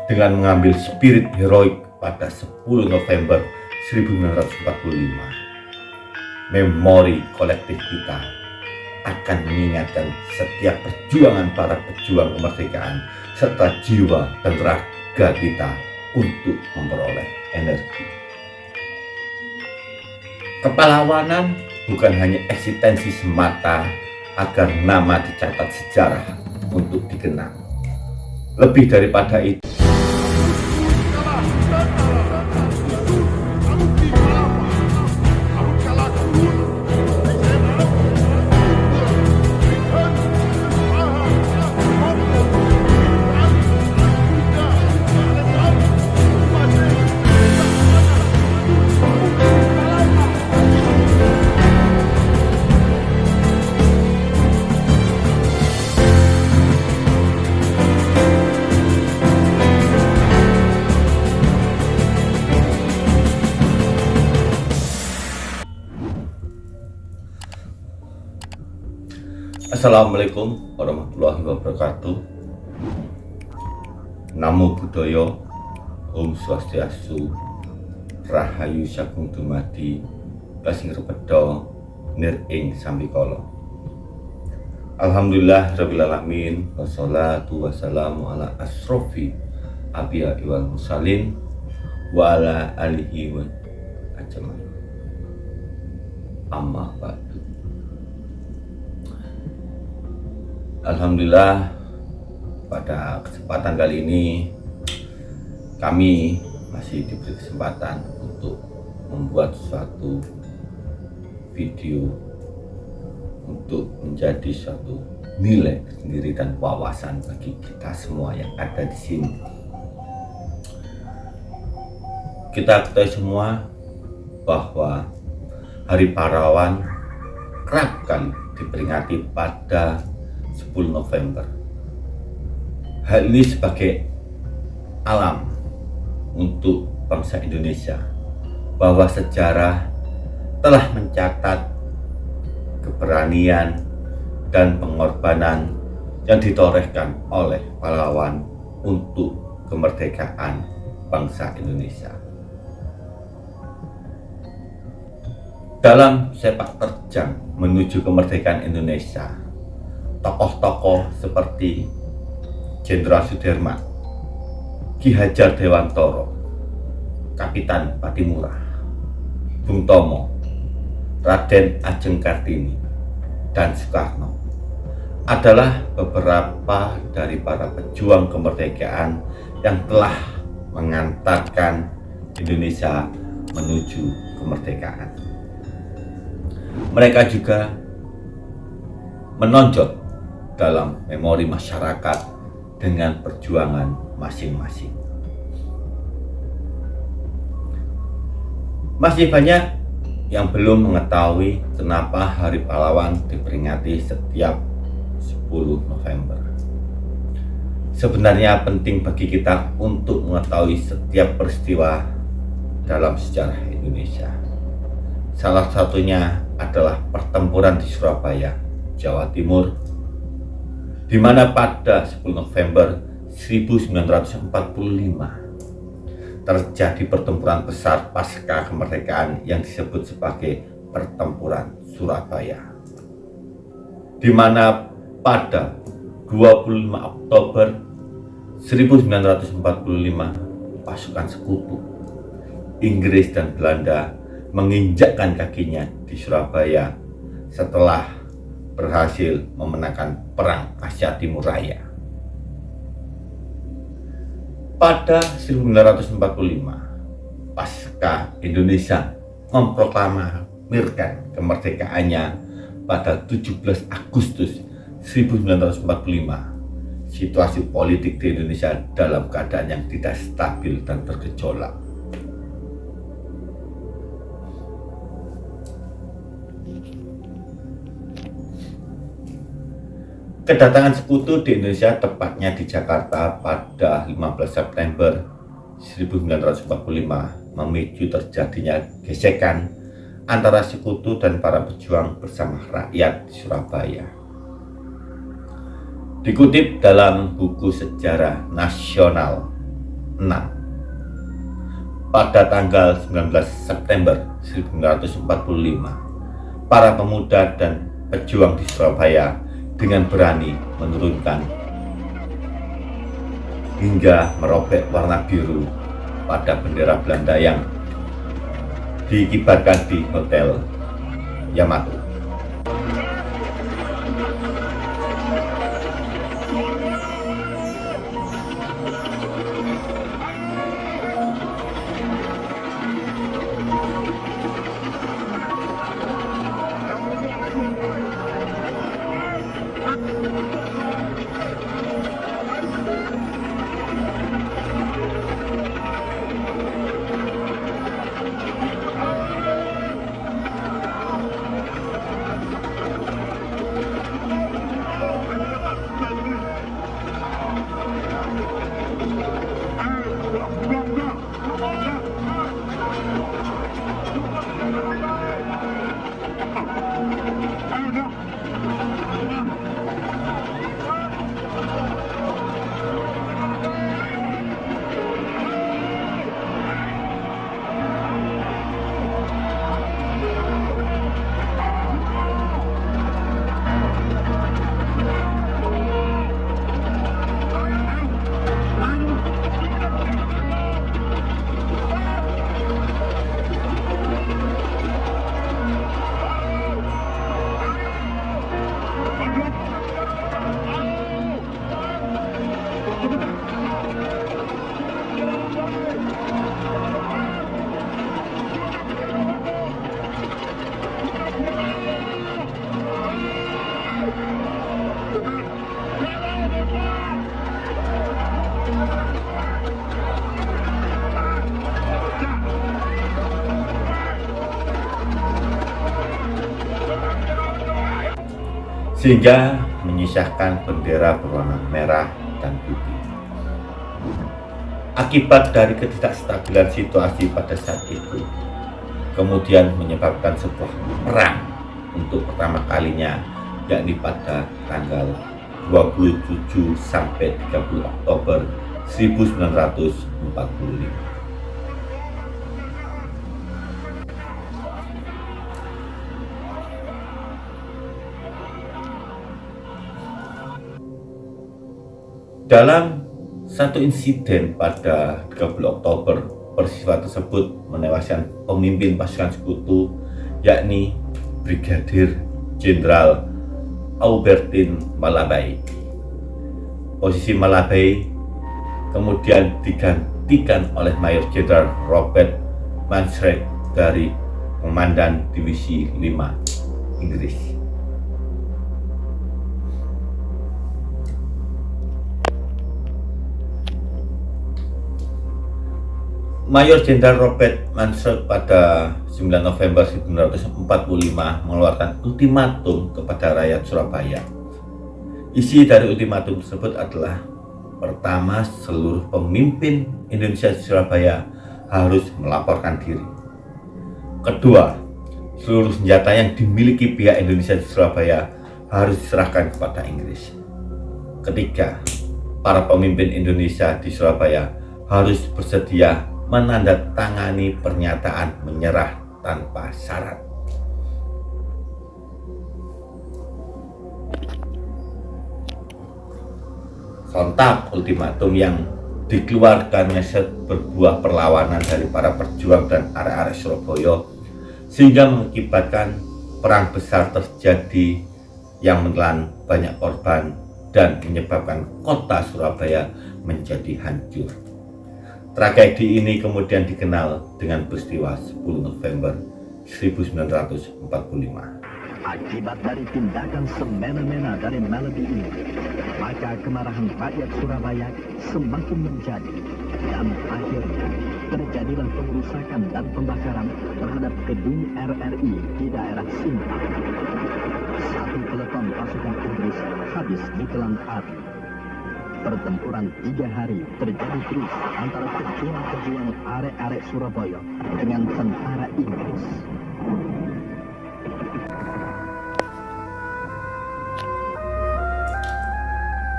dengan mengambil spirit heroik pada 10 November 1945. Memori kolektif kita akan mengingatkan setiap perjuangan para pejuang kemerdekaan serta jiwa dan raga kita untuk memperoleh energi. Kepahlawanan bukan hanya eksistensi semata agar nama dicatat sejarah untuk dikenang. Lebih daripada itu, Assalamualaikum warahmatullahi wabarakatuh. Namo Buddhaya, Om Swastiastu, Rahayu Sagung Dumadi, Kasing Repeda, Nir ing Sambikala. Alhamdulillah Rabbil Alamin, wassalatu wassalamu ala asrofi Abiya wal Mursalin wa ala alihi wa ajmain. Amma ba'du. Alhamdulillah, pada kesempatan kali ini kami masih diberi kesempatan untuk membuat suatu video untuk menjadi suatu nilai sendiri dan wawasan bagi kita semua yang ada di sini. Kita ketahui semua bahwa Hari Pahlawan kerap kali diperingati pada 10 November. Hal ini sebagai alam untuk bangsa Indonesia bahwa sejarah telah mencatat keberanian dan pengorbanan yang ditorehkan oleh pahlawan untuk kemerdekaan bangsa Indonesia. Dalam sepak terjang menuju kemerdekaan Indonesia, tokoh-tokoh seperti Jenderal Sudirman, Ki Hajar Dewantoro, Kapitan Patimura, Bung Tomo, Raden Ajeng Kartini, dan Soekarno adalah beberapa dari para pejuang kemerdekaan yang telah mengantarkan Indonesia menuju kemerdekaan. Mereka juga menonjol dalam memori masyarakat dengan perjuangan masing-masing. Masih banyak yang belum mengetahui kenapa Hari Pahlawan diperingati setiap 10 November. Sebenarnya penting bagi kita untuk mengetahui setiap peristiwa dalam sejarah Indonesia. Salah satunya adalah pertempuran di Surabaya, Jawa Timur, di mana pada 10 November 1945 terjadi pertempuran besar pasca kemerdekaan yang disebut sebagai Pertempuran Surabaya, di mana pada 25 Oktober 1945 pasukan sekutu Inggris dan Belanda menginjakkan kakinya di Surabaya setelah berhasil memenangkan Perang Asia Timur Raya. Pada 1945, pasca Indonesia memproklamirkan kemerdekaannya pada 17 Agustus 1945, situasi politik di Indonesia dalam keadaan yang tidak stabil dan bergejolak. Kedatangan sekutu di Indonesia, tepatnya di Jakarta pada 15 September 1945, memicu terjadinya gesekan antara sekutu dan para pejuang bersama rakyat di Surabaya. Dikutip dalam buku sejarah nasional Pada tanggal 19 September 1945, para pemuda dan pejuang di Surabaya dengan berani menurunkan hingga merobek warna biru pada bendera Belanda yang dikibarkan di Hotel Yamato. Sehingga menyisahkan bendera berwarna merah dan putih. Akibat dari ketidakstabilan situasi pada saat itu, kemudian menyebabkan sebuah perang untuk pertama kalinya, yakni pada tanggal 27 sampai 30 Oktober 1945. Dalam satu insiden pada 30 Oktober, peristiwa tersebut menewaskan pemimpin pasukan sekutu, yakni Brigadir Jenderal Aubertin Malabai. Posisi Malabai kemudian digantikan oleh Mayor Jenderal Robert Mansrek dari Komandan Divisi 5 Inggris. Mayor Jenderal Robert Mansrek pada 9 November 1945 mengeluarkan ultimatum kepada rakyat Surabaya. Isi dari ultimatum tersebut adalah: pertama, seluruh pemimpin Indonesia di Surabaya harus melaporkan diri. Kedua, seluruh senjata yang dimiliki pihak Indonesia di Surabaya harus diserahkan kepada Inggris. Ketiga, para pemimpin Indonesia di Surabaya harus bersedia menandatangani pernyataan menyerah tanpa syarat. Sontak ultimatum yang dikeluarkannya berbuah perlawanan dari para pejuang dan arek-arek Surabaya, sehingga mengakibatkan perang besar terjadi yang menelan banyak korban dan menyebabkan kota Surabaya menjadi hancur. Tragedi ini kemudian dikenal dengan peristiwa 10 November 1945. Akibat dari tindakan semena-mena dari Malabi ini, maka kemarahan rakyat Surabaya semakin menjadi, dan akhirnya terjadilah pengerusakan dan pembakaran terhadap gedung RRI di daerah Simpang. Satu peleton pasukan Inggris habis ditelan api. Pertempuran 3 hari terjadi terus antara pejuang-pejuang arek-arek Surabaya dengan tentara Inggris.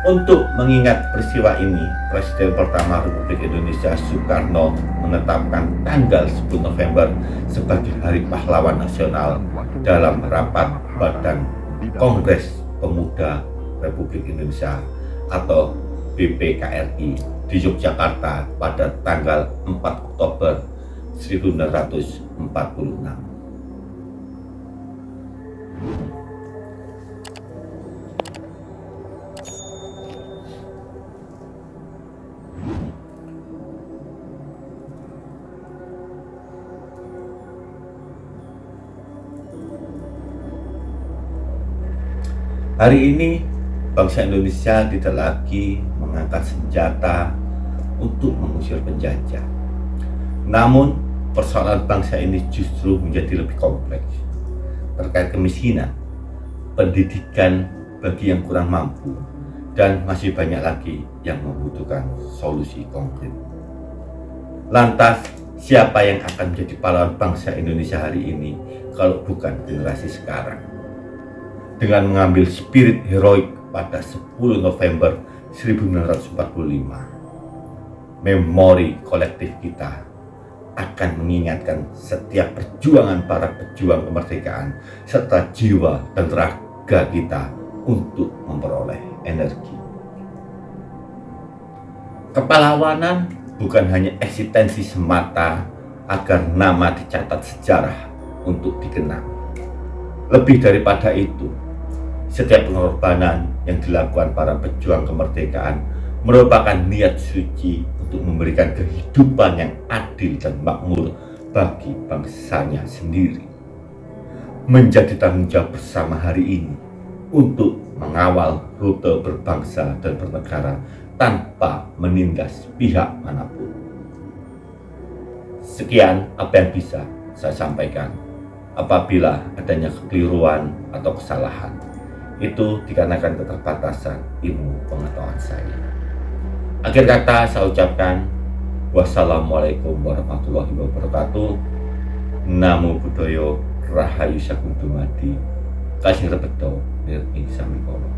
Untuk mengingat peristiwa ini, Presiden pertama Republik Indonesia Soekarno menetapkan tanggal 10 November sebagai Hari Pahlawan Nasional dalam rapat Badan Kongres Pemuda Republik Indonesia atau BPKRI di Yogyakarta pada tanggal 4 Oktober 1946. Hari ini bangsa Indonesia tidak lagi mengangkat senjata untuk mengusir penjajah. Namun persoalan bangsa ini justru menjadi lebih kompleks terkait kemiskinan, pendidikan bagi yang kurang mampu, dan masih banyak lagi yang membutuhkan solusi konkret. Lantas, siapa yang akan menjadi pahlawan bangsa Indonesia hari ini kalau bukan generasi sekarang? Dengan mengambil spirit heroik pada 10 November 1945, memori kolektif kita akan mengingatkan setiap perjuangan para pejuang kemerdekaan serta jiwa dan raga kita untuk memperoleh energi. Kepahlawanan bukan hanya eksistensi semata agar nama dicatat sejarah untuk dikenang. Lebih daripada itu, setiap pengorbanan yang dilakukan para pejuang kemerdekaan merupakan niat suci untuk memberikan kehidupan yang adil dan makmur bagi bangsanya sendiri. Menjadi tanggung jawab bersama hari ini untuk mengawal rute berbangsa dan bernegara tanpa menindas pihak manapun. Sekian apa yang bisa saya sampaikan. Apabila adanya kekeliruan atau kesalahan, itu dikarenakan keterbatasan ilmu pengetahuan saya. Akhir kata saya ucapkan wassalamualaikum warahmatullahi wabarakatuh. Namo Buddhaya Rahayu Sagung Dumadi. Kasih rebedo nir ing samikala.